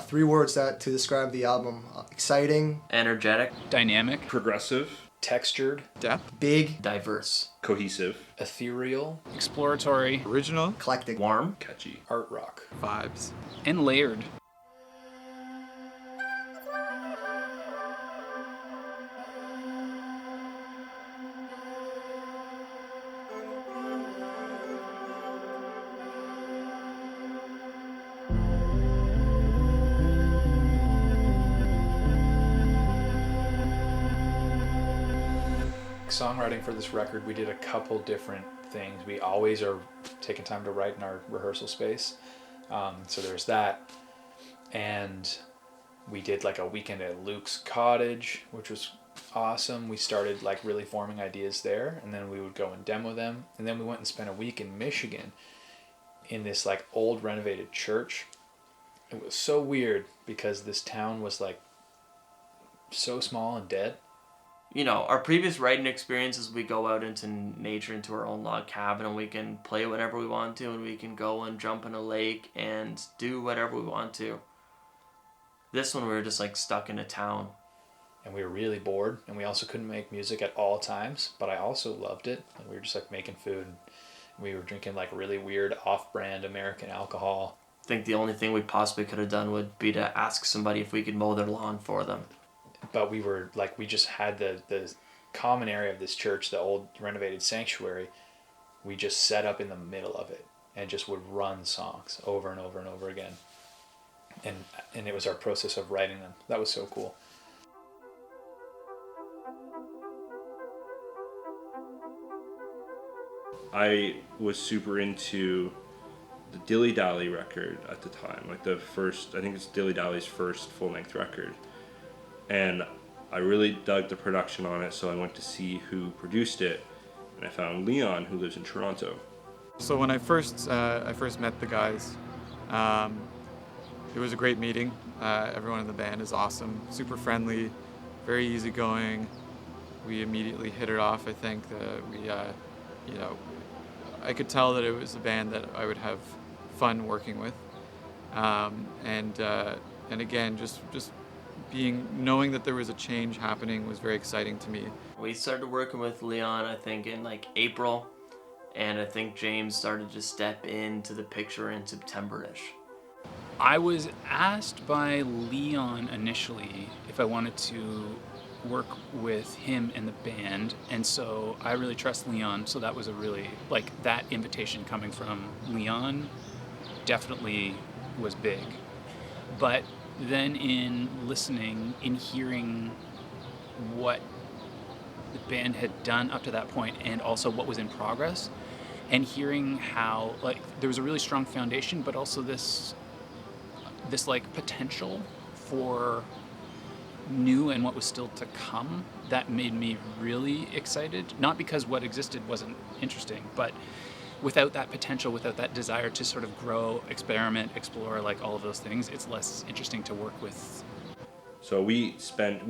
Three words that to describe the album: exciting, energetic, dynamic, progressive, textured, depth, big, diverse, cohesive, ethereal, exploratory, original, eclectic, warm, catchy. art rock, vibes. and layered. Songwriting for this record, we did a couple different things. We always are taking time to write in our rehearsal space. So there's that. And we did like a weekend at Luke's cottage, which was awesome. We started like really forming ideas there, and then we would go and demo them. And then we went and spent a week in Michigan in this like old renovated church. It was so weird because this town was like so small and dead. You know, our previous writing experiences, we go out into nature, into our own log cabin, and we can play whenever we want to, and we can go and jump in a lake and do whatever we want to. This one, we were just like stuck in a town. And we were really bored, and we also couldn't make music at all times, but I also loved it. And we were just like making food, and we were drinking like really weird off-brand American alcohol. I think the only thing we possibly could have done would be to ask somebody if we could mow their lawn for them. But we were like, we just had the common area of this church, the old renovated sanctuary. We just set up in the middle of it and just would run songs over and over and over again. And it was our process of writing them. That was so cool. I was super into the Dilly Dally record at the time, like the first, I think it's Dilly Dally's first full-length record. And I really dug the production on it, so I went to see who produced it, and I found Leon, who lives in Toronto. So when I first met the guys, it was a great meeting. Everyone in the band is awesome, super friendly, very easygoing. We immediately hit it off. I think I could tell that it was a band that I would have fun working with, and again, just knowing that there was a change happening was very exciting to me. We started working with Leon, I think, in like April, and I think James started to step into the picture in September-ish. I was asked by Leon initially if I wanted to work with him and the band, and so I really trust Leon, so that was a really, like, that invitation coming from Leon definitely was big. But then in listening, in hearing what the band had done up to that point and also what was in progress, and hearing how like there was a really strong foundation, but also this like potential for new and what was still to come, that made me really excited. Not because what existed wasn't interesting, but without that potential, without that desire to sort of grow, experiment, explore, like all of those things, it's less interesting to work with. So we spent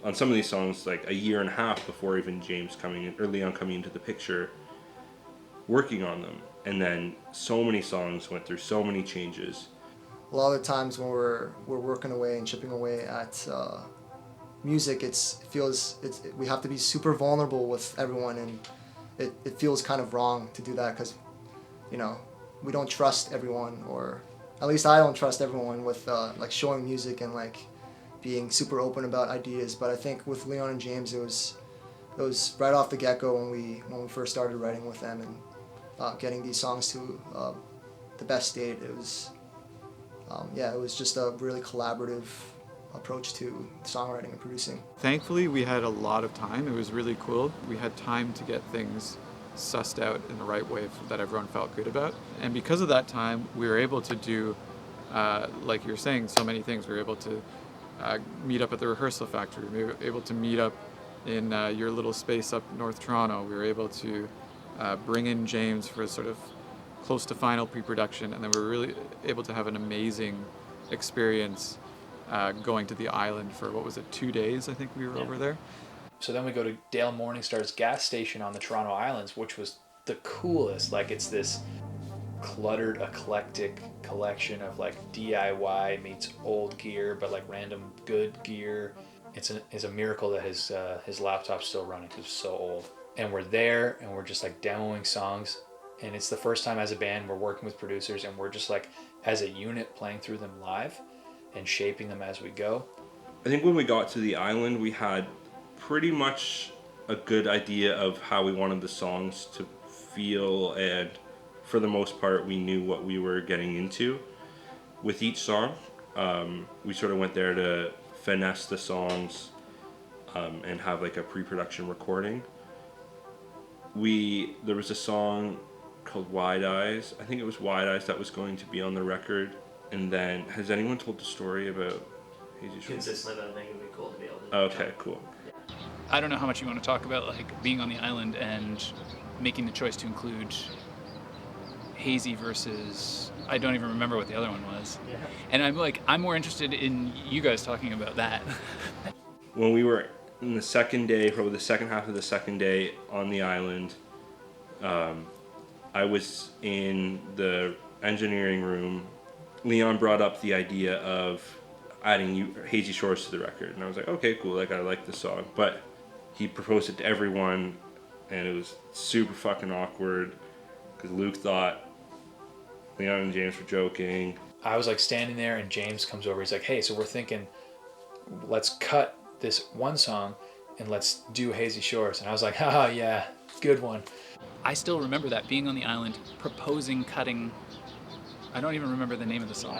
on some of these songs like a year and a half before even James coming in, or Leon coming into the picture, working on them. And then so many songs went through so many changes. A lot of the times when we're working away and chipping away at music, we have to be super vulnerable with everyone, and it feels kind of wrong to do that because, you know, we don't trust everyone, or at least I don't trust everyone with like showing music and like being super open about ideas. But I think with Leon and James, it was right off the get-go when we first started writing with them and getting these songs to the best state. It was just a really collaborative approach to songwriting and producing. Thankfully, we had a lot of time. It was really cool. We had time to get things sussed out in the right way that everyone felt good about. And because of that time, we were able to do, like you're saying, so many things. We were able to meet up at the rehearsal factory. We were able to meet up in your little space up North Toronto. We were able to bring in James for sort of close to final pre-production, and then we were really able to have an amazing experience going to the island for, 2 days, I think we were over there. So then we go to Dale Morningstar's gas station on the Toronto Islands, which was the coolest. Like, it's this cluttered, eclectic collection of like DIY meets old gear, but like random good gear. It's a miracle that his laptop's still running because it's so old. And we're there and we're just like demoing songs. And it's the first time as a band we're working with producers and we're just like as a unit playing through them live and shaping them as we go. I think when we got to the island, we had pretty much a good idea of how we wanted the songs to feel, and for the most part, we knew what we were getting into with each song. We sort of went there to finesse the songs and have like a pre-production recording. There was a song called Wide Eyes. I think it was Wide Eyes that was going to be on the record. And then, has anyone told the story about Hazy Shores? Consistently, but I think it would be cool to be able to. Okay, cool. I don't know how much you want to talk about like being on the island and making the choice to include Hazy versus, I don't even remember what the other one was. Yeah. And I'm more interested in you guys talking about that. When we were in the second day, probably the second half of the second day on the island, I was in the engineering room. Leon brought up the idea of adding Hazy Shores to the record, and I was like, okay, cool, like I like this song. But he proposed it to everyone, and it was super fucking awkward because Luke thought Leon and James were joking. I was like standing there and James comes over. He's like, hey, so we're thinking, let's cut this one song and let's do Hazy Shores. And I was like, haha, yeah, good one. I still remember that, being on the island, proposing cutting, I don't even remember the name of the song.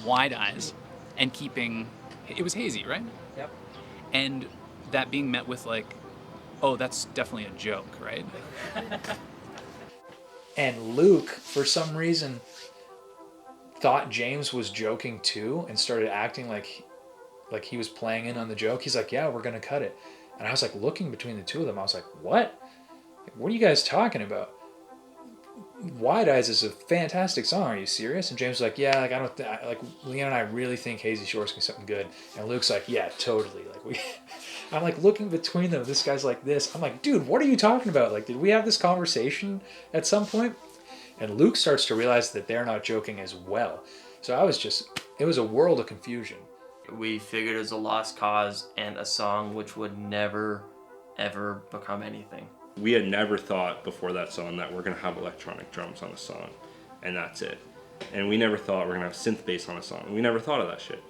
Wide Eyes. And keeping, it was Hazy, right? Yep. And that being met with like, oh, that's definitely a joke, right? And Luke, for some reason, thought James was joking too and started acting like he was playing in on the joke. He's like, yeah, we're going to cut it. And I was like looking between the two of them. I was like, what? What are you guys talking about? Wide Eyes is a fantastic song. Are you serious? And James was like, yeah, like Leon and I really think Hazy Shores can be something good. And Luke's like, yeah, totally. I'm like looking between them. This guy's like this. I'm like, dude, what are you talking about? Like, did we have this conversation at some point? And Luke starts to realize that they're not joking as well. So it was a world of confusion. We figured it was a lost cause and a song which would never, ever become anything. We had never thought before that song that we're going to have electronic drums on a song, and that's it. And we never thought we're going to have synth bass on a song. We never thought of that shit.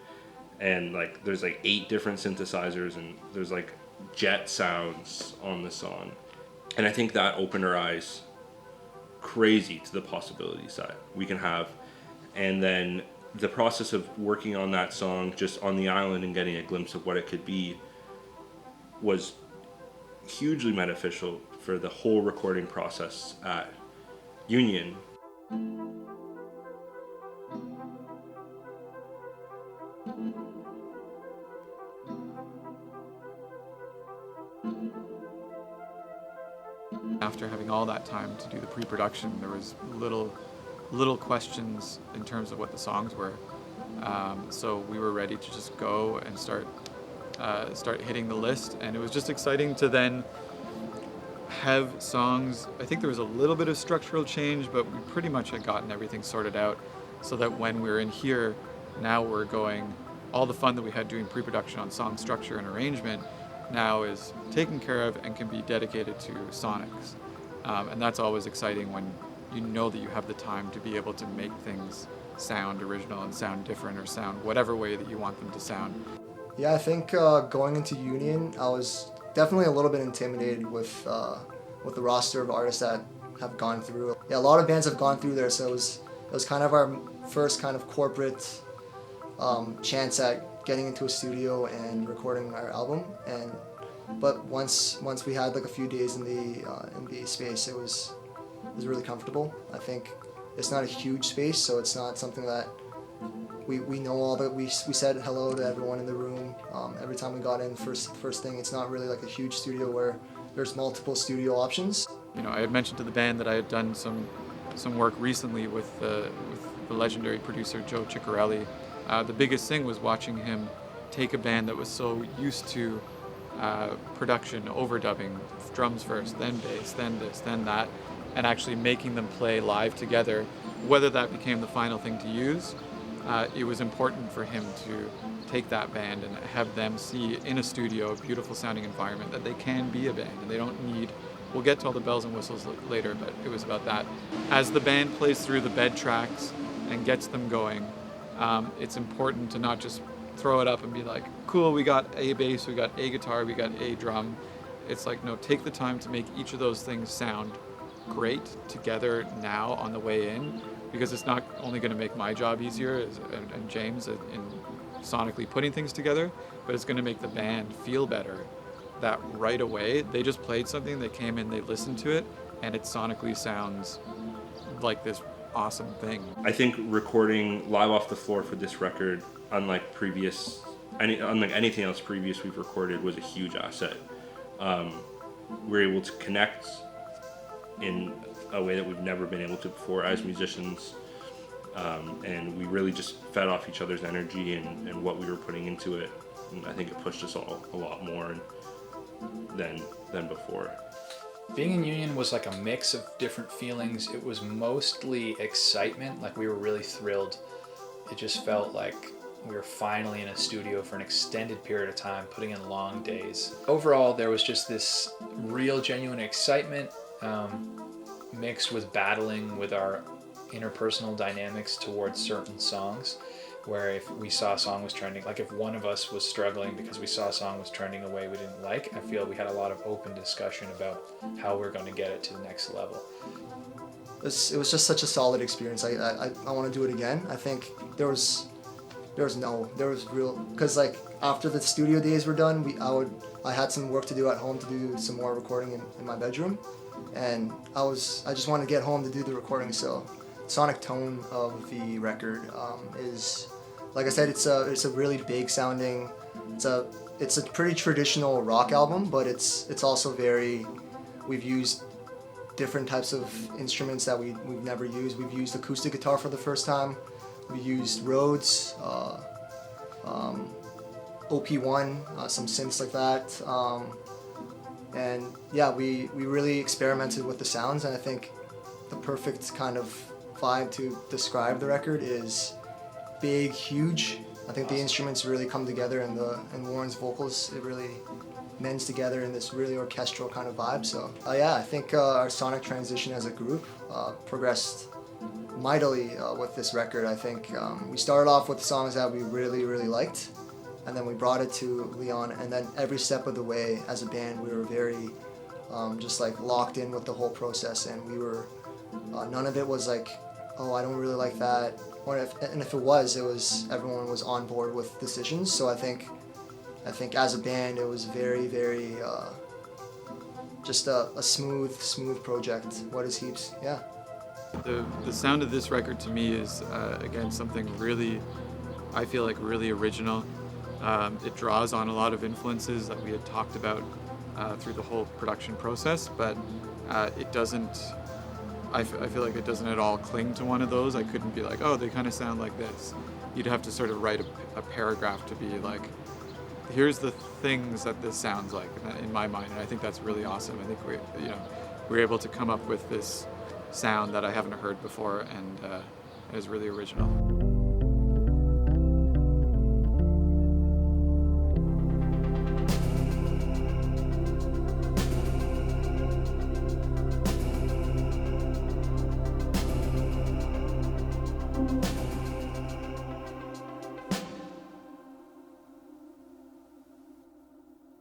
And like there's like 8 different synthesizers, and there's like jet sounds on the song. And I think that opened our eyes crazy to the possibilities that we can have. And then the process of working on that song just on the island and getting a glimpse of what it could be was hugely beneficial for the whole recording process at Union. After having all that time to do the pre-production, there was little questions in terms of what the songs were. So we were ready to just go and start hitting the list, and it was just exciting to then have songs. I think there was a little bit of structural change, but we pretty much had gotten everything sorted out so that when we were in here, now we're going, all the fun that we had doing pre-production on song structure and arrangement now is taken care of and can be dedicated to sonics. And that's always exciting when you know that you have the time to be able to make things sound original and sound different or sound whatever way that you want them to sound. Yeah, I think going into Union, I was definitely a little bit intimidated with the roster of artists that have gone through. Yeah, a lot of bands have gone through there, so it was kind of our first kind of corporate chance at getting into a studio and recording our album. But once we had like a few days in the space, it was really comfortable. I think it's not a huge space, so it's not something that we know all that. We said hello to everyone in the room every time we got in. First thing, it's not really like a huge studio where there's multiple studio options. You know, I had mentioned to the band that I had done some work recently with the legendary producer Joe Ciccarelli. The biggest thing was watching him take a band that was so used to production, overdubbing, drums first, then bass, then this, then that, and actually making them play live together whether that became the final thing to use, it was important for him to take that band and have them see in a studio a beautiful sounding environment that they can be a band and they don't need. We'll get to all the bells and whistles later, but it was about that. As the band plays through the bed tracks and gets them going, it's important to not just throw it up and be like, cool, we got a bass, we got a guitar, we got a drum. It's like, no, take the time to make each of those things sound great together now on the way in, because it's not only going to make my job easier and James in sonically putting things together, but it's going to make the band feel better. That right away, they just played something, they came in, they listened to it, and it sonically sounds like this awesome thing. I think recording live off the floor for this record, unlike anything else previous we've recorded, was a huge asset. We're able to connect in a way that we've never been able to before as musicians, and we really just fed off each other's energy and what we were putting into it, and I think it pushed us all a lot more than before. Being in Union was like a mix of different feelings. It was mostly excitement, like we were really thrilled. It just felt like we were finally in a studio for an extended period of time, putting in long days. Overall, there was just this real, genuine excitement mixed with battling with our interpersonal dynamics towards certain songs, where if we saw a song was trending, like if one of us was struggling because we saw a song was trending a way we didn't like, I feel we had a lot of open discussion about how we're going to get it to the next level. It was just such a solid experience. I want to do it again. I think there was real, because like after the studio days were done, I had some work to do at home to do some more recording in my bedroom, and I just wanted to get home to do the recording. So sonic tone of the record is, like I said, it's a really big sounding, it's a pretty traditional rock album, but it's also we've used different types of instruments that we've never used. We've used acoustic guitar for the first time. We used Rhodes, OP1, some synths like that, and yeah, we really experimented with the sounds, and I think the perfect kind of vibe to describe the record is big, huge. I think the instruments really come together, and Warren's vocals, it really mends together in this really orchestral kind of vibe. So yeah, I think our sonic transition as a group progressed mightily with this record. I think we started off with songs that we really, really liked, and then we brought it to Leon, and then every step of the way as a band we were very just like locked in with the whole process, and we were none of it was like, oh, I don't really like that, and if it was everyone was on board with decisions. So I think as a band it was very, very just a smooth project. What is Heaps? Yeah. The sound of this record to me is again something really, I feel like really original. It draws on a lot of influences that we had talked about through the whole production process, but it doesn't, I feel like it doesn't at all cling to one of those. I couldn't be like, oh, they kind of sound like this. You'd have to sort of write a paragraph to be like, here's the things that this sounds like in my mind, and I think that's really awesome. I think we're able to come up with this sound that I haven't heard before, and it is really original.